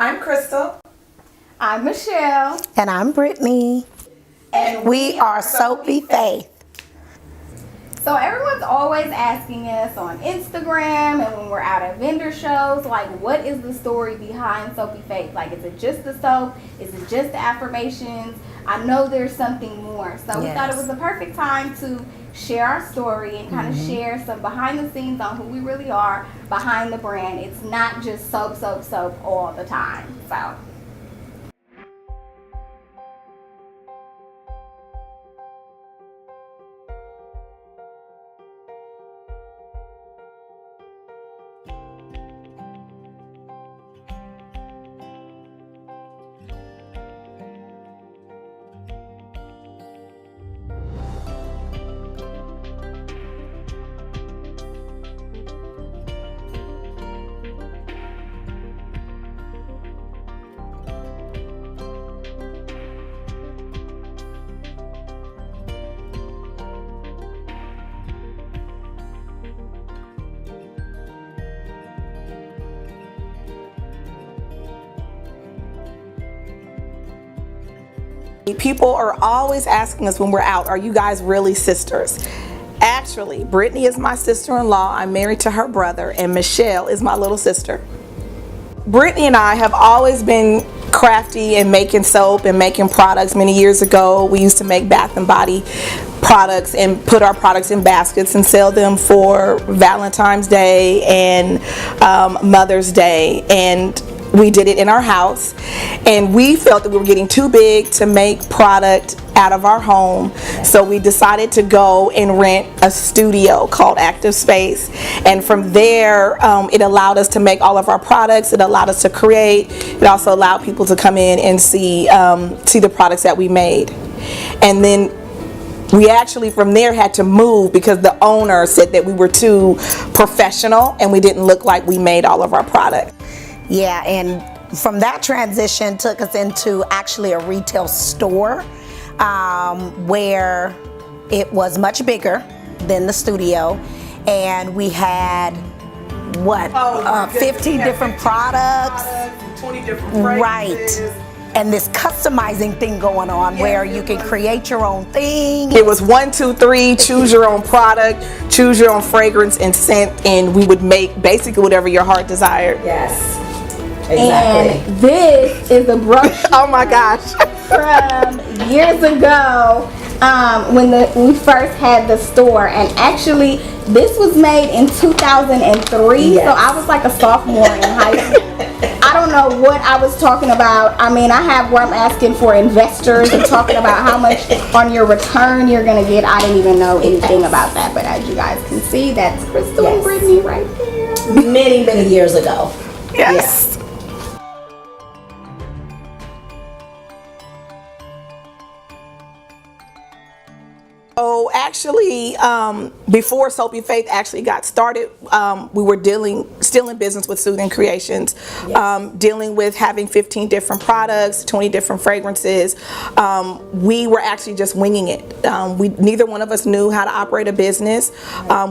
I'm Crystal. I'm Michelle. And I'm Brittany. And We are Soapy Faith. So everyone's always asking us on Instagram and when we're out at vendor shows, like, what is the story behind Soapy Faith? Like, is it just the soap? Is it just the affirmations? I know there's something more. So we thought it was the perfect time to share our story and kind of share some behind the scenes on who we really are behind the brand. It's not just soap, soap, soap all the time. So people are always asking us when we're out, are you guys really sisters? Actually, Brittany is my sister-in-law. I'm married to her brother, and Michelle is my little sister. Brittany and I have always been crafty and making soap and making products. Many years ago, we used to make bath and body products and put our products in baskets and sell them for Valentine's Day and Mother's Day. And we did it in our house, and we felt that we were getting too big to make product out of our home, so we decided to go and rent a studio called Active Space. And from there, it allowed us to make all of our products. It allowed us to create. It also allowed people to come in and see the products that we made. And then we actually from there had to move because the owner said that we were too professional and we didn't look like we made all of our products. Yeah, and from that transition took us into actually a retail store where it was much bigger than the studio, and we had 15 different products, 20 different fragrances. Right, and this customizing thing going on where you can create your own thing. It was 1, 2, 3, choose your own product, choose your own fragrance and scent, and we would make basically whatever your heart desired. Yes. Exactly. And this is a brush. Oh my gosh. From years ago when we first had the store, and actually this was made in 2003. Yes. So I was like a sophomore in high school. I don't know what I was talking about. I mean, I have where I'm asking for investors and talking about how much on your return you're gonna get. I didn't even know anything about that, but as you guys can see, that's Crystal and Brittany right there. Many, many years ago. Yes. So actually, before Soapy Faith actually got started, we were still in business with Soothing Creations, dealing with having 15 different products, 20 different fragrances. We were actually just winging it. Neither one of us knew how to operate a business.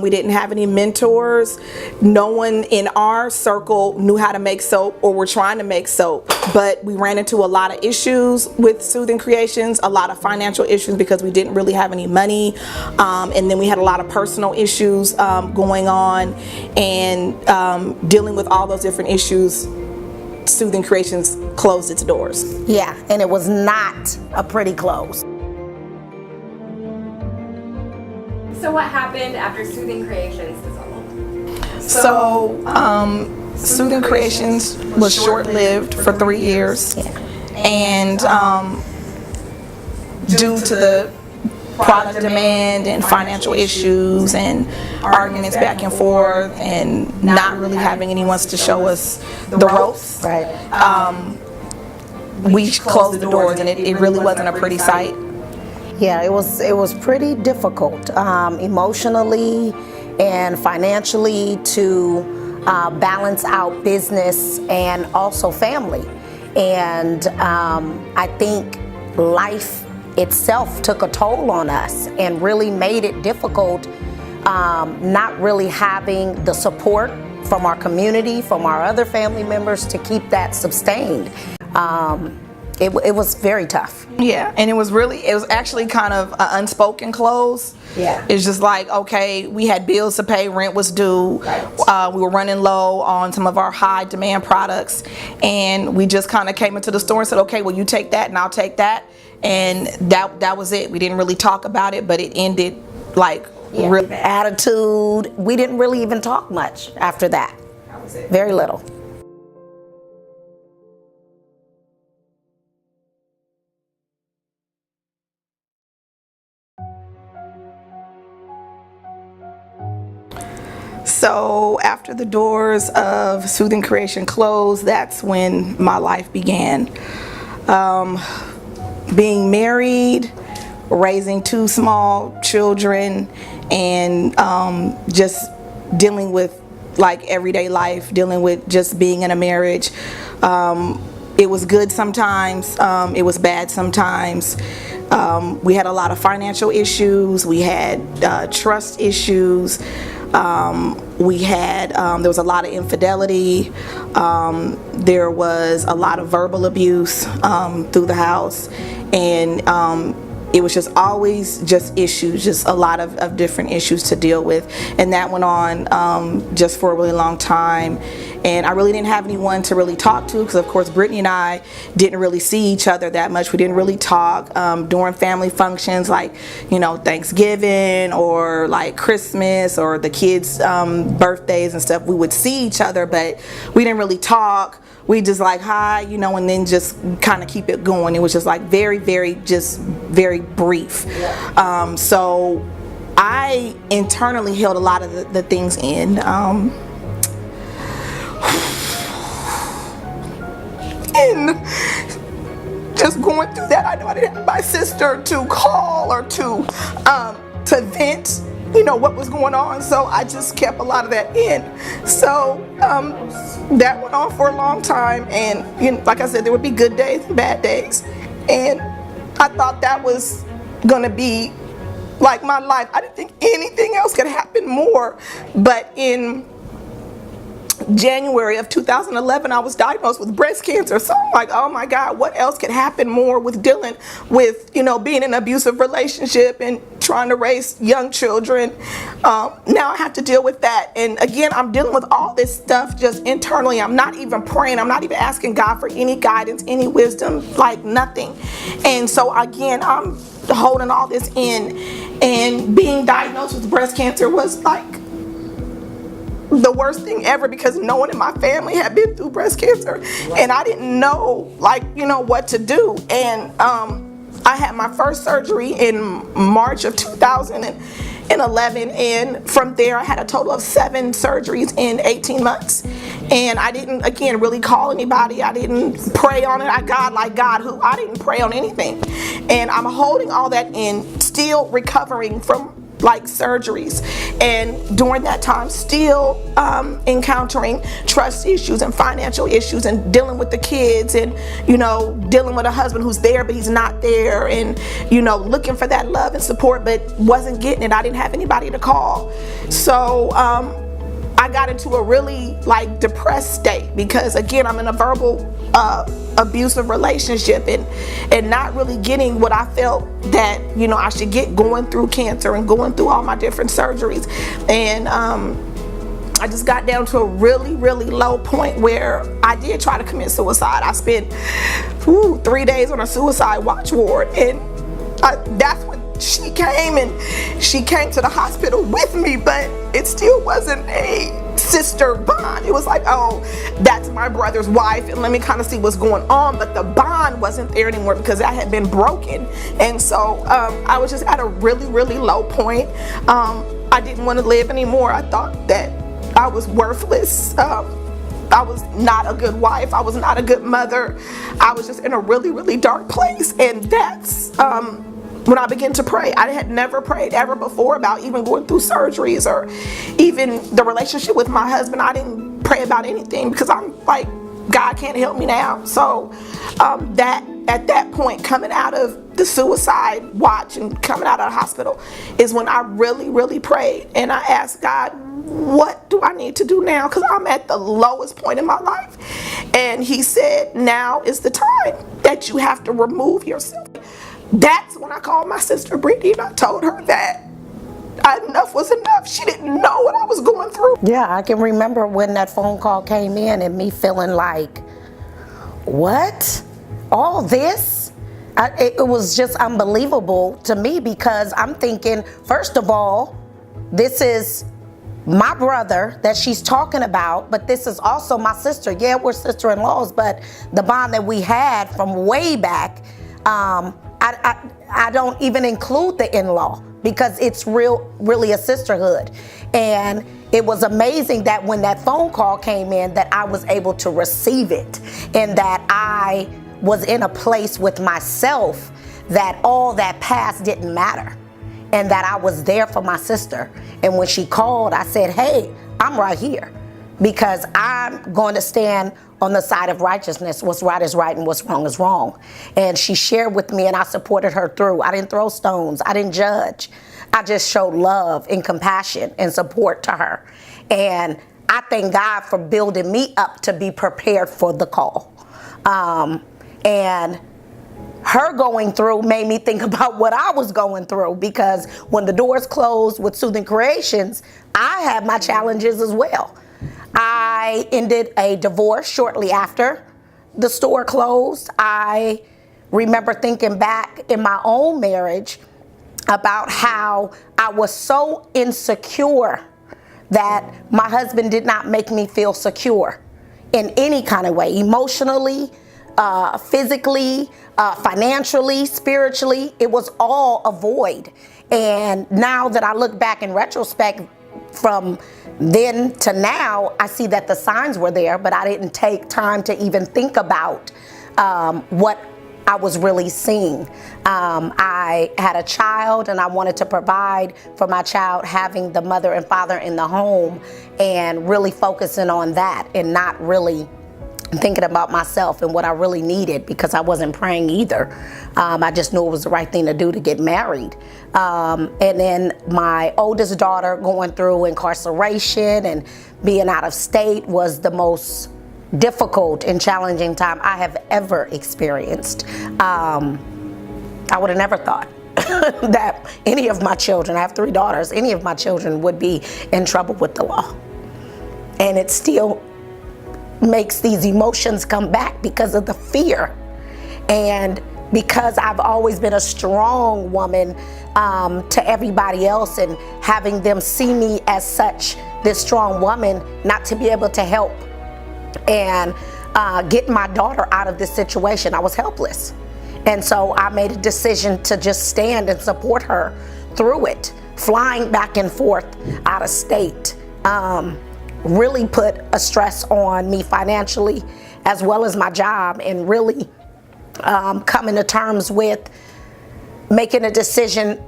We didn't have any mentors. No one in our circle knew how to make soap or were trying to make soap. But we ran into a lot of issues with Soothing Creations, a lot of financial issues because we didn't really have any money. And then we had a lot of personal issues going on, and dealing with all those different issues, Soothing Creations closed its doors. Yeah, and it was not a pretty close. So what happened after Soothing Creations dissolved? So Soothing Creations was short-lived for 3 years, and due to the product demand and financial issues and arguments back and forth and not really having anyone to show us the ropes, we closed the doors, and it really wasn't a pretty sight. Yeah, it was pretty difficult emotionally and financially to balance out business and also family. And I think life itself took a toll on us and really made it difficult, not really having the support from our community, from our other family members to keep that sustained. It was very tough. Yeah, and it was actually kind of an unspoken close. Yeah. It's just like, okay, we had bills to pay, rent was due. Right. We were running low on some of our high demand products, and we just kind of came into the store and said, okay, well, you take that and I'll take that. And that was it. We didn't really talk about it, but it ended like real Attitude. We didn't really even talk much after that. That was it. Very little. So after the doors of Soothing Creation closed, that's when my life began. Being married, raising 2 small children, and just dealing with like everyday life, dealing with just being in a marriage. It was good sometimes, it was bad sometimes. We had a lot of financial issues, we had trust issues. There was a lot of infidelity. There was a lot of verbal abuse through the house, and it was just always just issues, just a lot of different issues to deal with, and that went on just for a really long time. And I really didn't have anyone to really talk to, because of course Brittany and I didn't really see each other that much. We didn't really talk during family functions like, you know, Thanksgiving or like Christmas or the kids' birthdays and stuff. We would see each other, but we didn't really talk. We just like, hi, you know, and then just kind of keep it going. It was just like very brief. So I internally held a lot of the things in. And just going through that, I know I didn't have my sister to call or to vent, you know, what was going on. So I just kept a lot of that in. So that went on for a long time, and you know, like I said, there would be good days and bad days, and I thought that was gonna be like my life. I didn't think anything else could happen more. But in January of 2011, I was diagnosed with breast cancer. So I'm like, oh my God, what else could happen more with dealing with, you know, being in an abusive relationship and trying to raise young children. Now I have to deal with that. And again, I'm dealing with all this stuff just internally. I'm not even praying. I'm not even asking God for any guidance, any wisdom, like nothing. And so again, I'm holding all this in, and being diagnosed with breast cancer was like the worst thing ever, because no one in my family had been through breast cancer, and I didn't know, like, you know, what to do. And I had my first surgery in March of 2011, and from there I had a total of 7 surgeries in 18 months. And I didn't, again, really call anybody. I didn't pray on it. I didn't pray on anything. And I'm holding all that in, still recovering from like surgeries, and during that time still encountering trust issues and financial issues, and dealing with the kids, and you know, dealing with a husband who's there but he's not there, and you know, looking for that love and support but wasn't getting it. I didn't have anybody to call. So I got into a really like depressed state, because again, I'm in a verbal abusive relationship, and not really getting what I felt that, you know, I should get going through cancer and going through all my different surgeries. And I just got down to a really low point where I did try to commit suicide. I spent 3 days on a suicide watch ward, and that's when she came, and she came to the hospital with me, but it still wasn't a sister bond. It was like, oh, that's my brother's wife, and let me kind of see what's going on. But the bond wasn't there anymore, because that had been broken. And so I was just at a really low point. I didn't want to live anymore. I thought that I was worthless. I was not a good wife. I was not a good mother. I was just in a really dark place. And that's when I began to pray. I had never prayed ever before about even going through surgeries or even the relationship with my husband. I didn't pray about anything, because I'm like, God can't help me now. So that at that point, coming out of the suicide watch and coming out of the hospital is when I really, really prayed. And I asked God, what do I need to do now? Because I'm at the lowest point in my life. And he said, now is the time that you have to remove yourself. That's when I called my sister Brittany and I told her that enough was enough. She didn't know what I was going through. Yeah, I can remember when that phone call came in and me feeling like, what? All this? It was just unbelievable to me, because I'm thinking, first of all, this is my brother that she's talking about, but this is also my sister. Yeah, we're sister-in-laws, but the bond that we had from way back, I don't even include the in-law, because it's really a sisterhood. And it was amazing that when that phone call came in, that I was able to receive it, and that I was in a place with myself that all that past didn't matter, and that I was there for my sister. And when she called, I said, hey, I'm right here, because I'm going to stand on the side of righteousness. What's right is right and what's wrong is wrong. And she shared with me and I supported her through. I didn't throw stones. I didn't judge. I just showed love and compassion and support to her. And I thank God for building me up to be prepared for the call. And her going through made me think about what I was going through, because when the doors closed with Soothing Creations, I had my challenges as well. I ended a divorce shortly after the store closed. I remember thinking back in my own marriage about how I was so insecure that my husband did not make me feel secure in any kind of way, emotionally, physically, financially, spiritually. It was all a void. And now that I look back in retrospect, from then to now, I see that the signs were there, but I didn't take time to even think about what I was really seeing. I had a child and I wanted to provide for my child, having the mother and father in the home, and really focusing on that and not really thinking about myself and what I really needed, because I wasn't praying either. I just knew it was the right thing to do to get married. And then my oldest daughter going through incarceration and being out of state was the most difficult and challenging time I have ever experienced. I would have never thought that any of my children, I have 3 daughters, any of my children would be in trouble with the law. And it still makes these emotions come back because of the fear. And because I've always been a strong woman to everybody else, and having them see me as such, this strong woman, not to be able to help and get my daughter out of this situation, I was helpless. And so I made a decision to just stand and support her through it, flying back and forth out of state. Really put a stress on me financially, as well as my job, and really coming to terms with making a decision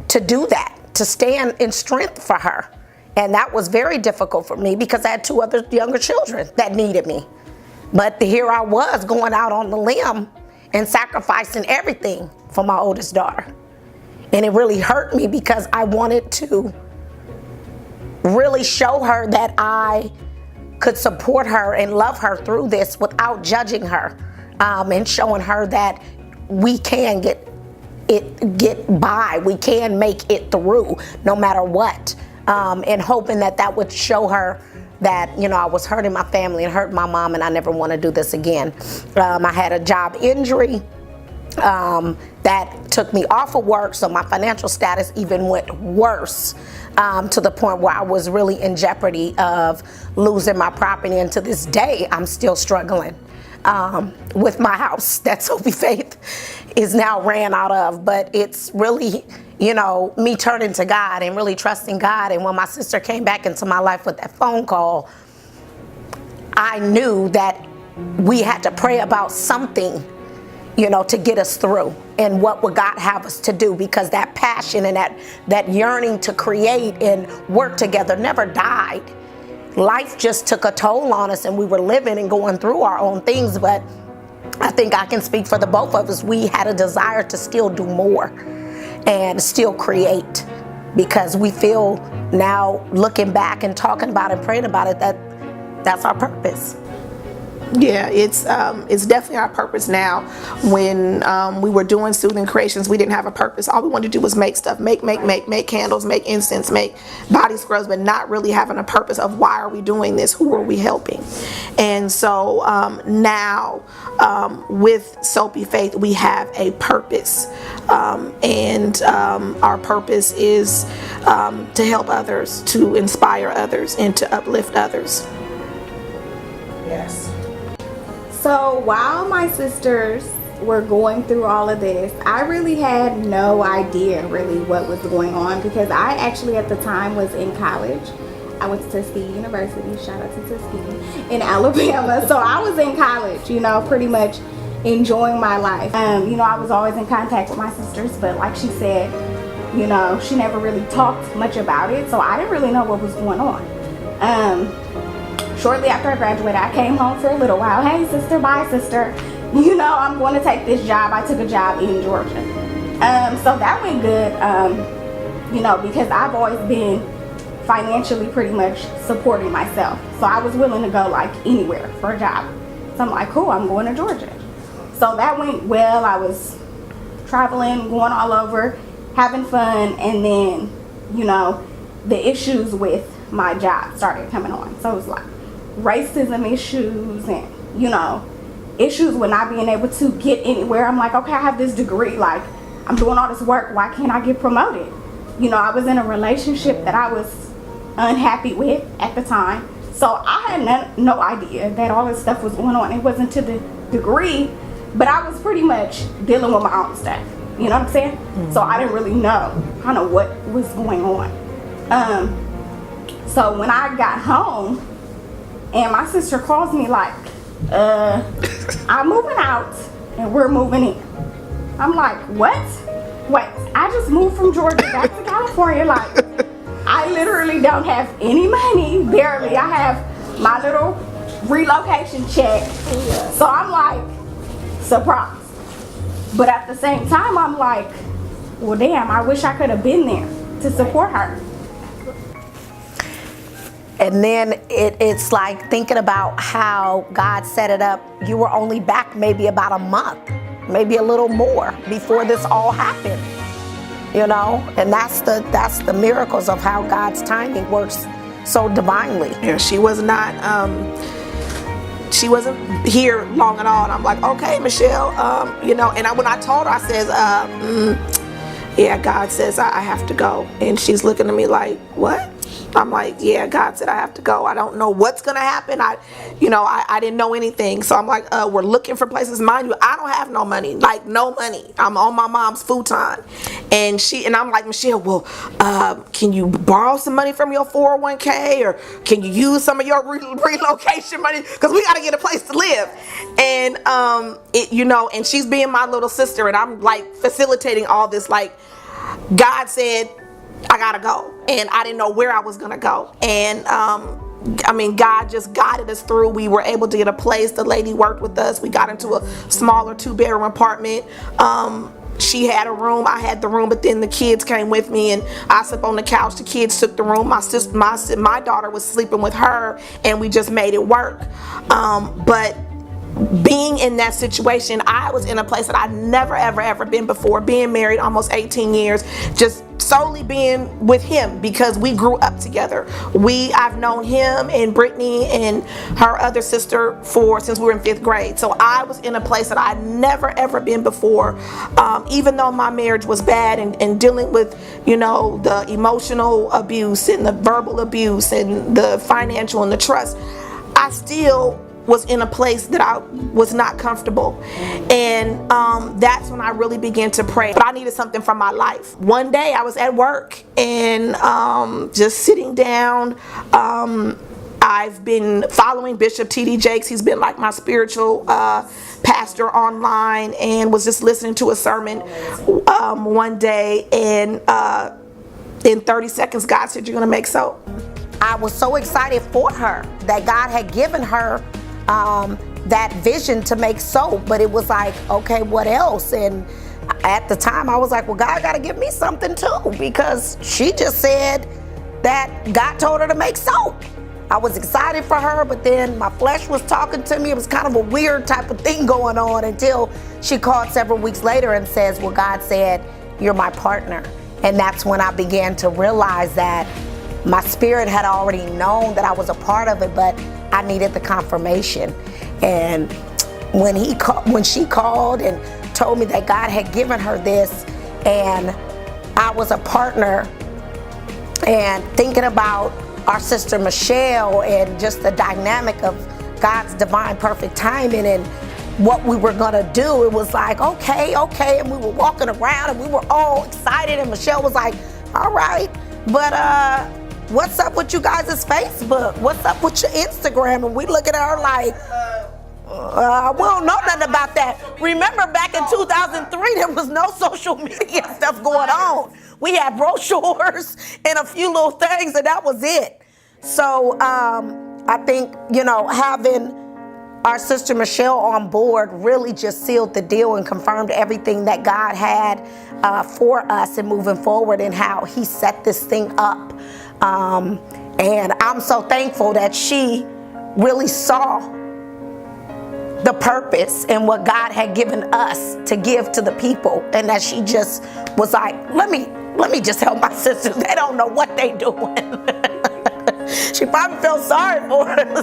to do that, to stand in strength for her. And that was very difficult for me, because I had 2 other younger children that needed me. But here I was going out on the limb and sacrificing everything for my oldest daughter. And it really hurt me, because I wanted to really show her that I could support her and love her through this without judging her, and showing her that we can get by, we can make it through no matter what, and hoping that that would show her that, you know, I was hurting my family and hurting my mom, and I never want to do this again. I had a job injury that took me off of work, so my financial status even went worse, to the point where I was really in jeopardy of losing my property. And to this day, I'm still struggling with my house that Soapy Faith is now ran out of. But it's really, you know, me turning to God and really trusting God. And when my sister came back into my life with that phone call, I knew that we had to pray about something, you know, to get us through, and what would God have us to do, because that passion and that yearning to create and work together never died. Life just took a toll on us, and we were living and going through our own things, but I think I can speak for the both of us. We had a desire to still do more and still create, because we feel now, looking back and talking about it, praying about it, that's our purpose. Yeah, it's definitely our purpose now. When we were doing Soothing Creations, we didn't have a purpose. All we wanted to do was make stuff, make candles, make incense, make body scrubs, but not really having a purpose of why are we doing this, who are we helping. And so now with Soapy Faith, we have a purpose, and our purpose is to help others, to inspire others, and to uplift others. Yes. So while my sisters were going through all of this, I really had no idea really what was going on, because I actually at the time was in college. I went to Tuskegee University, shout out to Tuskegee, in Alabama. So I was in college, you know, pretty much enjoying my life. You know, I was always in contact with my sisters, but like she said, you know, she never really talked much about it, so I didn't really know what was going on. Shortly after I graduated, I came home for a little while. Hey sister, bye sister. You know, I'm going to take this job. I took a job in Georgia. So that went good, you know, because I've always been financially pretty much supporting myself. So I was willing to go like anywhere for a job. So I'm like, cool, I'm going to Georgia. So that went well. I was traveling, going all over, having fun, and then, you know, the issues with my job started coming on. So it was like racism issues and, you know, issues with not being able to get anywhere. I'm like, okay, I have this degree, like I'm doing all this work, why can't I get promoted? You know, I was in a relationship that I was unhappy with at the time, so I had no idea that all this stuff was going on. It wasn't to the degree, but I was pretty much dealing with my own stuff, you know what I'm saying? Mm-hmm. So I didn't really know kind of what was going on. So when I got home and my sister calls me like, I'm moving out and we're moving in. I'm like, what? Wait, I just moved from Georgia back to California. Like, I literally don't have any money, barely. I have my little relocation check. So I'm like, surprised. But at the same time, I'm like, well, damn, I wish I could have been there to support her. And then it's like thinking about how God set it up. You were only back maybe about a month, maybe a little more before this all happened, you know? And that's the miracles of how God's timing works so divinely. Yeah, she wasn't here long at all. And I'm like, okay, Michelle, you know, and when I told her, I says, yeah, God says I have to go. And she's looking at me like, what? I'm like, yeah, God said I have to go. I don't know what's going to happen. I didn't know anything. So I'm like, we're looking for places. Mind you, I don't have no money, like no money. I'm on my mom's futon. And I'm like, Michelle, well, can you borrow some money from your 401k, or can you use some of your relocation money? Because we got to get a place to live. And, and she's being my little sister, and I'm like facilitating all this. Like, God said, I gotta go, and I didn't know where I was gonna go. And God just guided us through. We were able to get a place. The lady worked with us. We got into a smaller 2-bedroom apartment. She had a room, I had the room, but then the kids came with me, and I slept on the couch. The kids took the room. My daughter was sleeping with her, and we just made it work. But being in that situation, I was in a place that I'd never ever been before, being married almost 18 years, just solely being with him because we grew up together. I've known him and Brittany and her other sister since we were in 5th grade. So I was in a place that I'd never ever been before. Even though my marriage was bad and dealing with, the emotional abuse and the verbal abuse and the financial and the trust, I still was in a place that I was not comfortable. And that's when I really began to pray. But I needed something from my life. One day I was at work and just sitting down. I've been following Bishop T.D. Jakes. He's been like my spiritual pastor online, and was just listening to a sermon one day, and in 30 seconds God said, you're gonna make soap. I was so excited for her that God had given her that vision to make soap, but it was like, okay, what else? And at the time I was like, well, God gotta give me something too, because she just said that God told her to make soap. I was excited for her, but then my flesh was talking to me. It was kind of a weird type of thing going on until she called several weeks later and says, well, God said, you're my partner. And that's when I began to realize that my spirit had already known that I was a part of it, but I needed the confirmation. And when she called and told me that God had given her this, and I was a partner, and thinking about our sister Michelle and just the dynamic of God's divine perfect timing and what we were gonna do, it was like, okay, and we were walking around and we were all excited, and Michelle was like, all right, but what's up with you guys' Facebook? What's up with your Instagram? And we look at her like, we don't know nothing about that. Remember back in 2003, there was no social media stuff going on. We had brochures and a few little things, and that was it. So I think, having our sister Michelle on board really just sealed the deal and confirmed everything that God had for us and moving forward, and how he set this thing up. And I'm so thankful that she really saw the purpose and what God had given us to give to the people, and that she just was like, let me just help my sisters. They don't know what they doing. She probably felt sorry for us.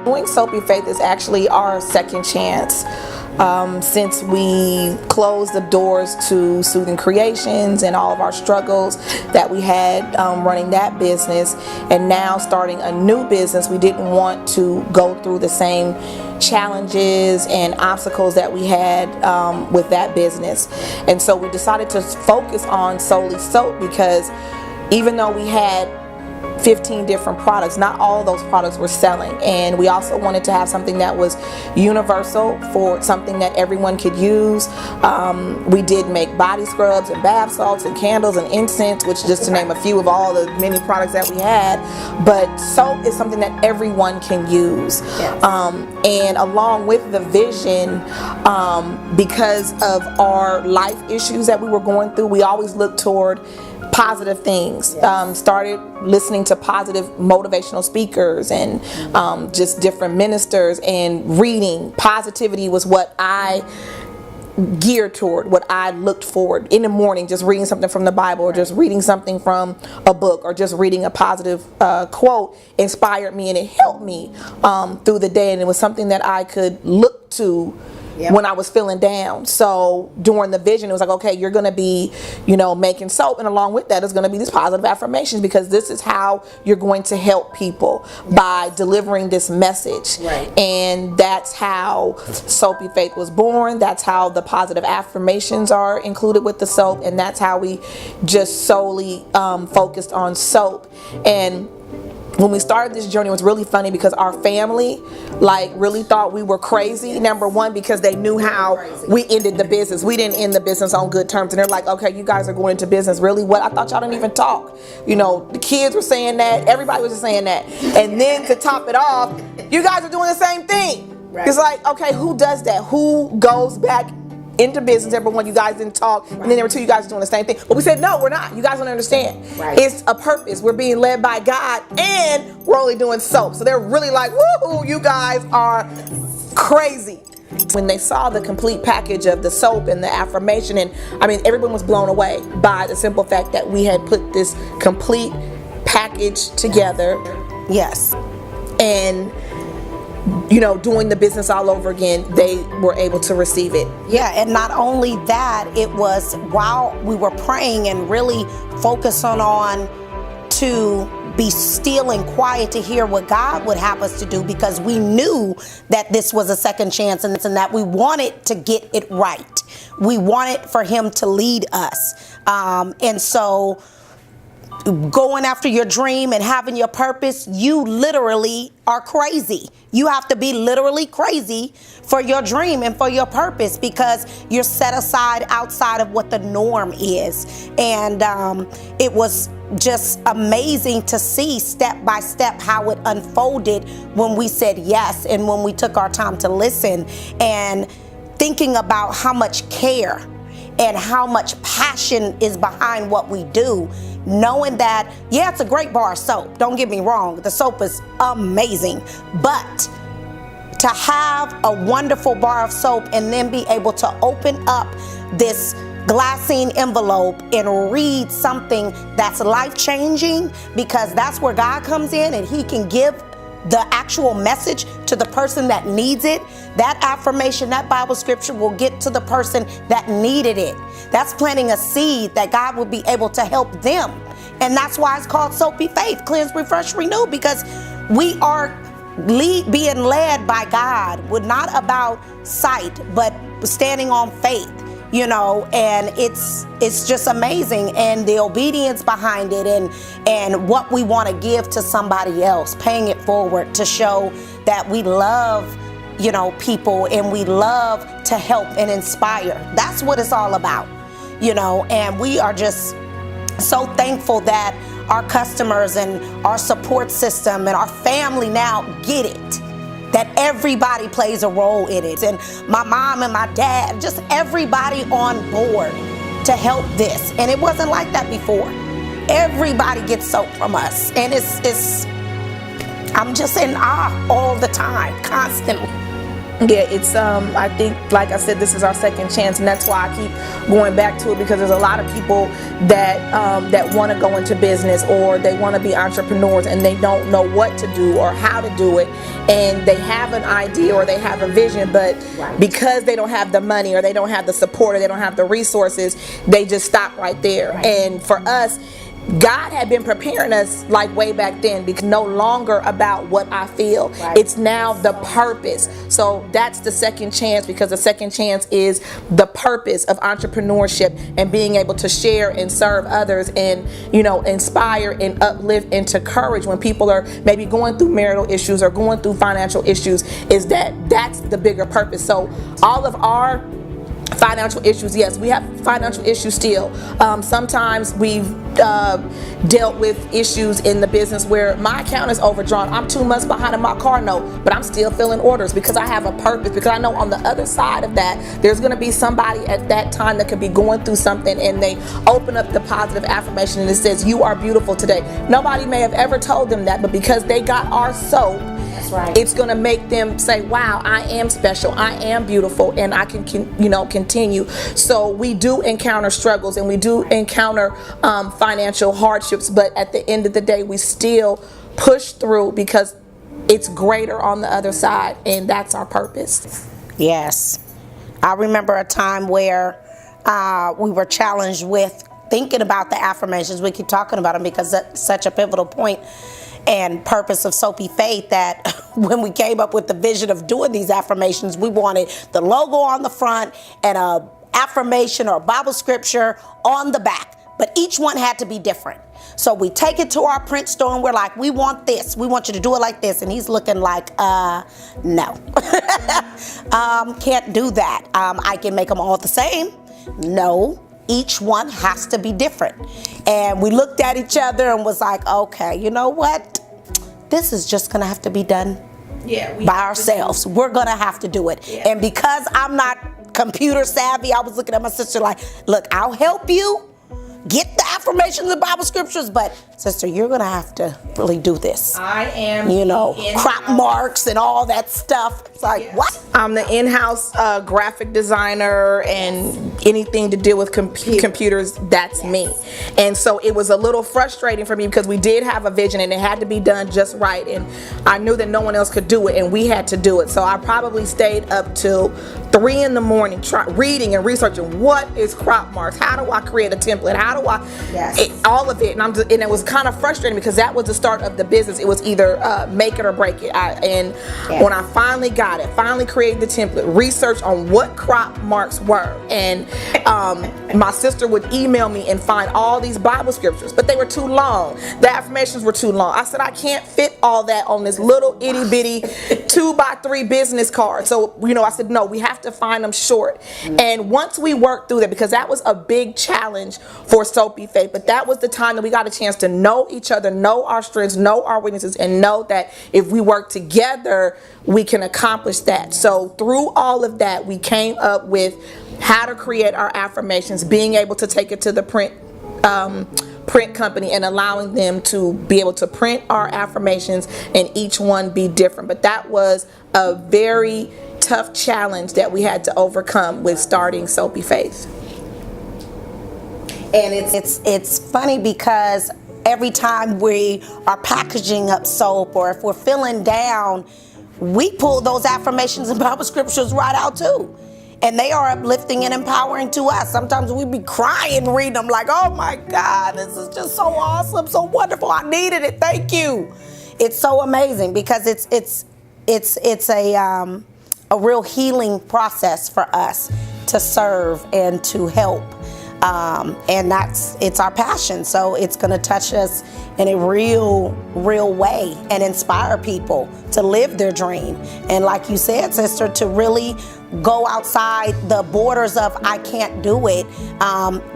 Doing Soapy Faith is actually our second chance. Since we closed the doors to Soothing Creations and all of our struggles that we had running that business, and now starting a new business, we didn't want to go through the same challenges and obstacles that we had with that business. And so we decided to focus on solely soap, because even though we had 15 different products, not all of those products were selling, and we also wanted to have something that was universal, for something that everyone could use. We did make body scrubs and bath salts and candles and incense, which just to name a few of all the many products that we had. But soap is something that everyone can use. Yes. And along with the vision, because of our life issues that we were going through, we always looked toward positive things. Yes. Started listening to positive motivational speakers and just different ministers, and reading. Positivity was what I geared toward, what I looked forward in the morning, just reading something from the Bible, or just reading something from a book, or just reading a positive quote inspired me, and it helped me through the day, and it was something that I could look to. Yep. When I was feeling down. So during the vision, it was like, okay, you're going to be, making soap, and along with that is going to be these positive affirmations, because this is how you're going to help people, by delivering this message. Right. And that's how Soapy Faith was born. That's how the positive affirmations are included with the soap, and that's how we just solely focused on soap. And when we started this journey, it was really funny, because our family really thought we were crazy. Number one, because they knew how we ended the business. We didn't end the business on good terms, and they're like, okay, you guys are going into business, really? What? I thought y'all didn't even talk. The kids were saying that, everybody was just saying that. And then to top it off, you guys are doing the same thing. Right. It's like, okay, who does that? Who goes back into business? Number one, you guys didn't talk, and then number two, you guys are doing the same thing. But we said, no, we're not. You guys don't understand. Right. It's a purpose. We're being led by God, and we're only doing soap. So they're really like, woohoo, you guys are crazy. When they saw the complete package of the soap and the affirmation, and everyone was blown away by the simple fact that we had put this complete package together. Yes. And doing the business all over again, they were able to receive it. Yeah, and not only that, it was while we were praying and really focusing on to be still and quiet to hear what God would have us to do, because we knew that this was a second chance, and that we wanted to get it right. We wanted for him to lead us. And so going after your dream and having your purpose, you literally are crazy. You have to be literally crazy for your dream and for your purpose, because you're set aside outside of what the norm is. And it was just amazing to see step by step how it unfolded when we said yes and when we took our time to listen, and thinking about how much care and how much passion is behind what we do, knowing that, yeah, it's a great bar of soap. Don't get me wrong, the soap is amazing, but to have a wonderful bar of soap and then be able to open up this glassine envelope and read something that's life-changing, because that's where God comes in and he can give the actual message to the person that needs it. That affirmation, that Bible scripture will get to the person that needed it. That's planting a seed that God will be able to help them. And that's why it's called Soapy Faith, Cleanse, Refresh, Renew, because we are being led by God. We're not about sight, but standing on faith. You know, and it's just amazing, and the obedience behind it, and what we want to give to somebody else, paying it forward to show that we love, you know, people, and we love to help and inspire. That's what it's all about, you know. And we are just so thankful that our customers and our support system and our family now get it, that everybody plays a role in it. And my mom and my dad, just everybody on board to help this. And it wasn't like that before. Everybody gets soap from us. And it's I'm just in awe all the time, constantly. Yeah, it's I think, like I said, this is our second chance, and that's why I keep going back to it, because there's a lot of people that want to go into business, or they want to be entrepreneurs, and they don't know what to do or how to do it, and they have an idea or they have a vision, but because they don't have the money, or they don't have the support, or they don't have the resources, they just stop right there. And for us, God had been preparing us like way back then, because no longer about what I feel. It's now the purpose. So that's the second chance, because the second chance is the purpose of entrepreneurship and being able to share and serve others, and, you know, inspire and uplift and to encourage when people are maybe going through marital issues or going through financial issues. That's the bigger purpose. So all of our financial issues, yes, we have financial issues still. Sometimes we've dealt with issues in the business where my account is overdrawn. I'm 2 months behind on my car note, but I'm still filling orders because I have a purpose, because I know on the other side of that, there's going to be somebody at that time that could be going through something, and they open up the positive affirmation and it says, "You are beautiful today." Nobody may have ever told them that, but because they got our soap, it's going to make them say, "Wow, I am special, I am beautiful, and I can continue." So we do encounter struggles, and we do encounter financial hardships, but at the end of the day, we still push through, because it's greater on the other side, and that's our purpose. Yes. I remember a time where we were challenged with thinking about the affirmations. We keep talking about them because that's such a pivotal point and purpose of Soapy Faith, that when we came up with the vision of doing these affirmations, we wanted the logo on the front and a affirmation or Bible scripture on the back, but each one had to be different. So we take it to our print store and we're like, "We want this. We want you to do it like this." And he's looking like, no, can't do that. I can make them all the same. No. Each one has to be different. And we looked at each other and was like, okay, you know what? This is just going to have to be done by ourselves. We're going to have to do it. Yeah. And because I'm not computer savvy, I was looking at my sister like, "Look, I'll help you get the affirmations and Bible scriptures, but sister, you're going to have to really do this." I am, crop marks and all that stuff. It's like, what? I'm the in-house graphic designer, and anything to do with computers, that's me. And so it was a little frustrating for me, because we did have a vision and it had to be done just right, and I knew that no one else could do it, and we had to do it. So I probably stayed up till 3 a.m. reading and researching, what is crop marks, how do I create a template, how do I Yes. All of it, and and it was kind of frustrating because that was the start of the business. It was either make it or break it. When I finally got it, finally created the template, researched on what crop marks were, and my sister would email me and find all these Bible scriptures, but they were too long. The affirmations were too long. I said, I can't fit all that on this little itty bitty 2x3 business card. So, I said, no, we have to find them short. And once we worked through that, because that was a big challenge for Soapy Faith, but that was the time that we got a chance to know each other, know our strengths, know our weaknesses, and know that if we work together, we can accomplish that. So through all of that, we came up with how to create our affirmations, being able to take it to the print company and allowing them to be able to print our affirmations and each one be different. But that was a very tough challenge that we had to overcome with starting Soapy Faith. And it's funny because every time we are packaging up soap, or if we're feeling down, we pull those affirmations and Bible scriptures right out too. And they are uplifting and empowering to us. Sometimes we be crying reading them like, oh my God, this is just so awesome, so wonderful. I needed it. Thank you. It's so amazing because it's a real healing process for us to serve and to help. And it's our passion. So it's going to touch us in a real way and inspire people to live their dream. And like you said, sister, to really go outside the borders of I can't do it.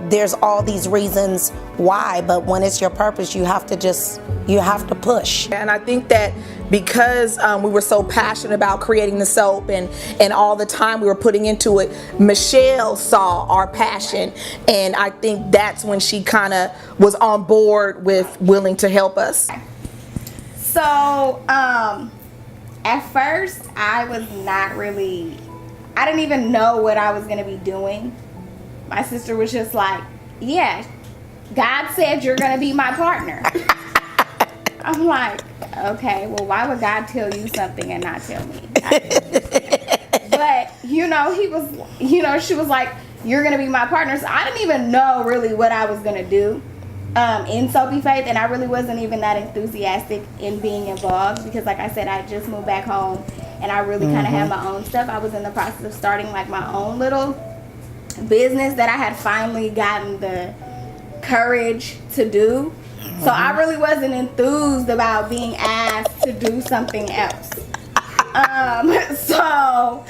There's all these reasons why, but when it's your purpose, you have to push. And I think that because we were so passionate about creating the soap and all the time we were putting into it, Michelle saw our passion, and I think that's when she kind of was on board with willing to help us. So at first I didn't even know what I was going to be doing. My sister was just like, yeah, God said you're going to be my partner. I'm like, okay, well, why would God tell you something and not tell me? But, she was like, you're going to be my partner. So I didn't even know really what I was going to do in Soapy Faith. And I really wasn't even that enthusiastic in being involved because, like I said, I just moved back home and I really kind of had my own stuff. I was in the process of starting like my own little business that I had finally gotten the courage to do. So I really wasn't enthused about being asked to do something else. So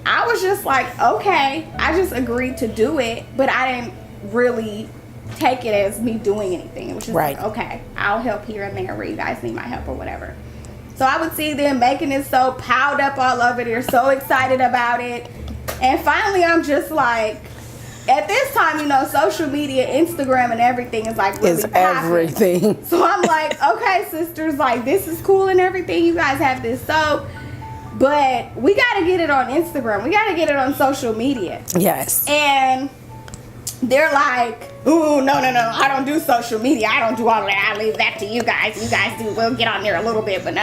I was just like, okay, I just agreed to do it, but I didn't really take it as me doing anything. It was just like, okay, I'll help here and there where you guys need my help or whatever. So I would see them making it soap, piled up all over. They're so excited about it. And finally, I'm just like, at this time, social media, Instagram and everything is like really popping. Everything. So I'm like, okay, sisters, like this is cool and everything. You guys have this soap, but we got to get it on Instagram. We got to get it on social media. Yes. And they're like, ooh, no, I don't do social media. I don't do all that. I leave that to you guys. You guys do. We'll get on there a little bit, but no.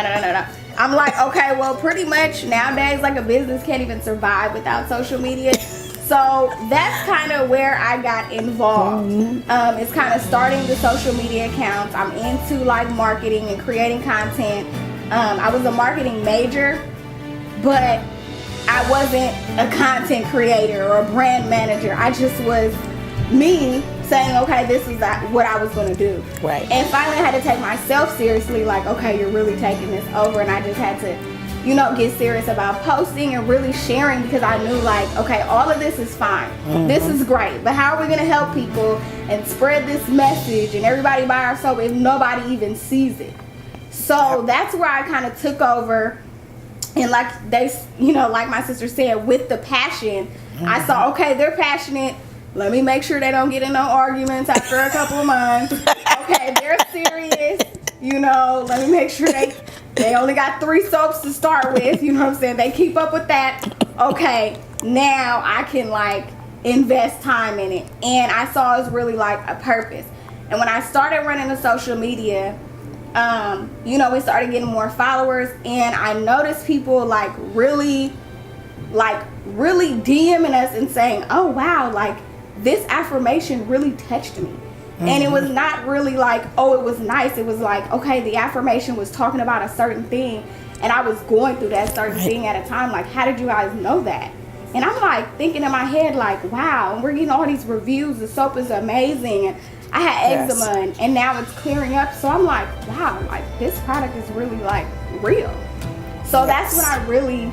I'm like, okay, well, pretty much nowadays, like a business can't even survive without social media. So that's kind of where I got involved. It's kind of starting the social media accounts. I'm into like marketing and creating content. I was a marketing major, but I wasn't a content creator or a brand manager. I just was me saying, okay, this is what I was going to do. Right. And finally I had to take myself seriously, like, okay, you're really taking this over. And I just had to get serious about posting and really sharing because I knew like, okay, all of this is fine. This is great. But how are we going to help people and spread this message and everybody buy our soap if nobody even sees it? So that's where I kind of took over. And like like my sister said, with the passion, I saw, okay, they're passionate. Let me make sure they don't get in no arguments after a couple of months. Okay, they're serious. Let me make sure they only got 3 soaps to start with. You know what I'm saying? They keep up with that. Okay, now I can like invest time in it. And I saw it was really like a purpose. And when I started running the social media, we started getting more followers, and I noticed people like really DMing us and saying, oh wow, like this affirmation really touched me. And it was not really like, oh, it was nice. It was like, okay, the affirmation was talking about a certain thing, and I was going through that certain thing at a time. Like, how did you guys know that? And I'm like thinking in my head, like, wow, we're getting all these reviews. The soap is amazing. And I had eczema, and now it's clearing up. So I'm like, wow, like this product is really like real. So that's when I really,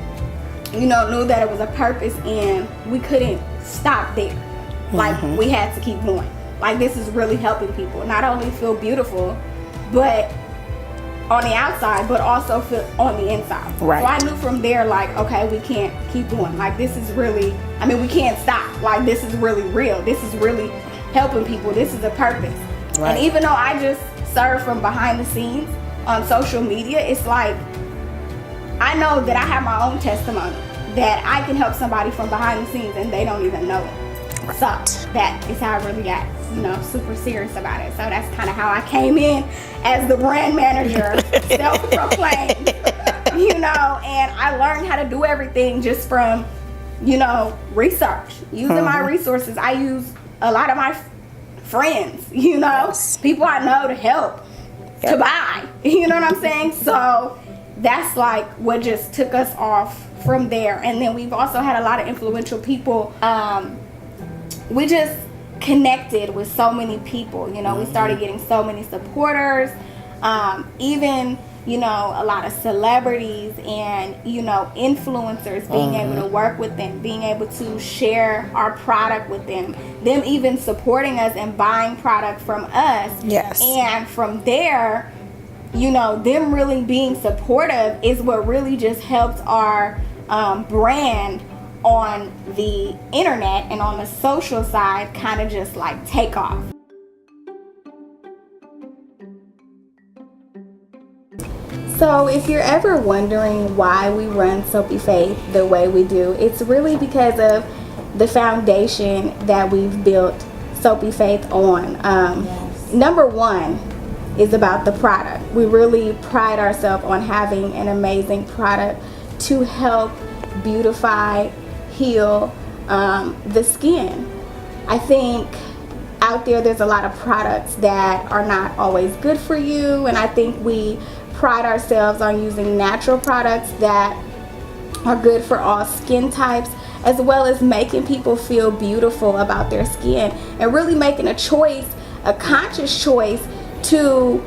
knew that it was a purpose, and we couldn't stop there. Like, we had to keep going. Like, this is really helping people not only feel beautiful, but on the outside, but also feel on the inside. Right. So I knew from there, like, okay, we can't keep going. Like, this is really, we can't stop. Like, this is really real. This is really helping people. This is a purpose. Right. And even though I just serve from behind the scenes on social media, it's like, I know that I have my own testimony that I can help somebody from behind the scenes and they don't even know it. Right. So that is how I really got, super serious about it. So that's kind of how I came in as the brand manager, self-proclaimed, and I learned how to do everything just from, research, using my resources. I use a lot of my friends, people I know to help, to buy, you know what I'm saying? So that's like what just took us off from there. And then we've also had a lot of influential people. We just connected with so many people, we started getting so many supporters, even a lot of celebrities and influencers, being able to work with them, being able to share our product with them even supporting us and buying product from us. Yes. And from there, them really being supportive is what really just helped our brand on the internet and on the social side kind of just like take off. So if you're ever wondering why we run Soapy Faith the way we do, it's really because of the foundation that we've built Soapy Faith on. Number one is about the product. We really pride ourselves on having an amazing product to help beautify, heal the skin. I think out there's a lot of products that are not always good for you, and I think we pride ourselves on using natural products that are good for all skin types, as well as making people feel beautiful about their skin and really making a choice, a conscious choice to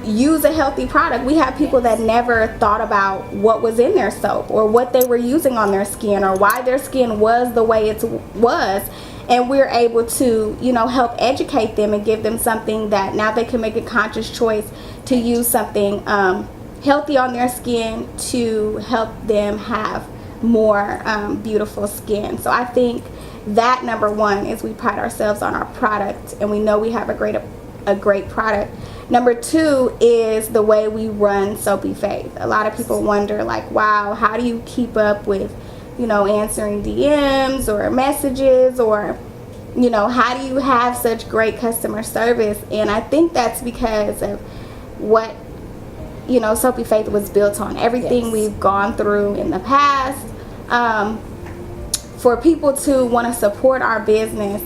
use a healthy product. We have people that never thought about what was in their soap or what they were using on their skin or why their skin was the way it was, and we're able to help educate them and give them something that now they can make a conscious choice to use something healthy on their skin to help them have more beautiful skin. So I think that number one is we pride ourselves on our product, and we know we have a great product. Number two is the way we run Soapy Faith. A lot of people wonder, like, wow, how do you keep up with, answering DMs or messages, or, how do you have such great customer service? And I think that's because of what, Soapy Faith was built on. Everything we've gone through in the past. For people to want to support our business,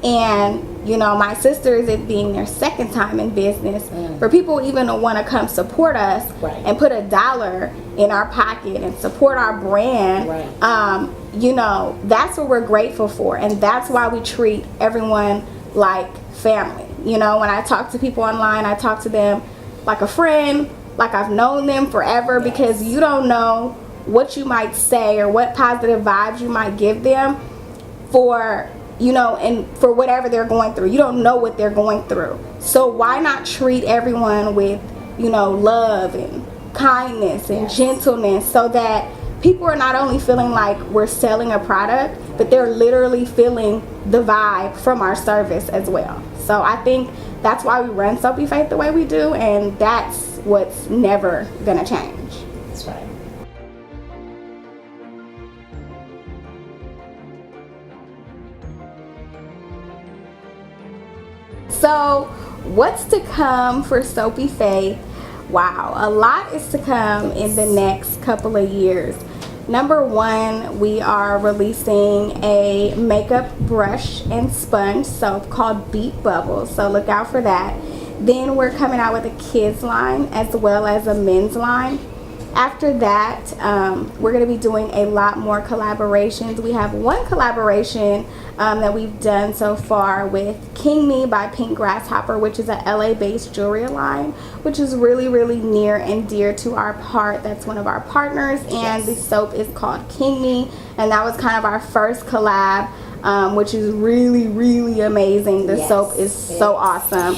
and my sisters, it being their second time in business, for people even to want to come support us and put $1 in our pocket and support our brand, that's what we're grateful for, and that's why we treat everyone like family. When I talk to people online, I talk to them like a friend, like I've known them forever, because you don't know what you might say or what positive vibes you might give them for and for whatever they're going through. You don't know what they're going through. So why not treat everyone with, love and kindness and gentleness, so that people are not only feeling like we're selling a product, but they're literally feeling the vibe from our service as well. So I think that's why we run Soapy Faith the way we do, and that's what's never gonna change. That's right. So what's to come for Soapy Faith? Wow, a lot is to come in the next couple of years. Number one, we are releasing a makeup brush and sponge soap called Beat Bubbles, so look out for that. Then we're coming out with a kids line as well as a men's line. After that, we're going to be doing a lot more collaborations. We have one collaboration that we've done so far with King Me by Pink Grasshopper, which is a LA-based jewelry line, which is really, really near and dear to our heart. That's one of our partners, and the soap is called King Me, and that was kind of our first collab. Which is really, really amazing. The soap is so awesome.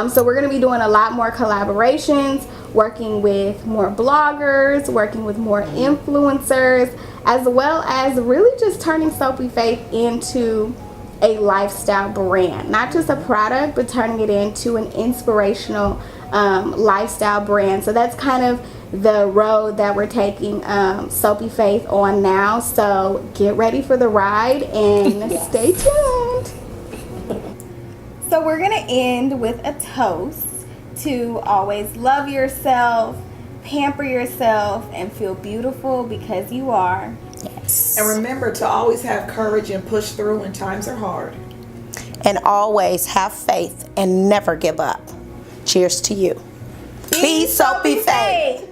So we're going to be doing a lot more collaborations, working with more bloggers, working with more influencers, as well as really just turning Soapy Faith into a lifestyle brand. Not just a product, but turning it into an inspirational lifestyle brand. So that's kind of the road that we're taking Soapy Faith on now. So get ready for the ride and stay tuned. So we're gonna end with a toast to always love yourself, pamper yourself, and feel beautiful because you are. Yes. And remember to always have courage and push through when times are hard. And always have faith and never give up. Cheers to you. Be Soapy Faith.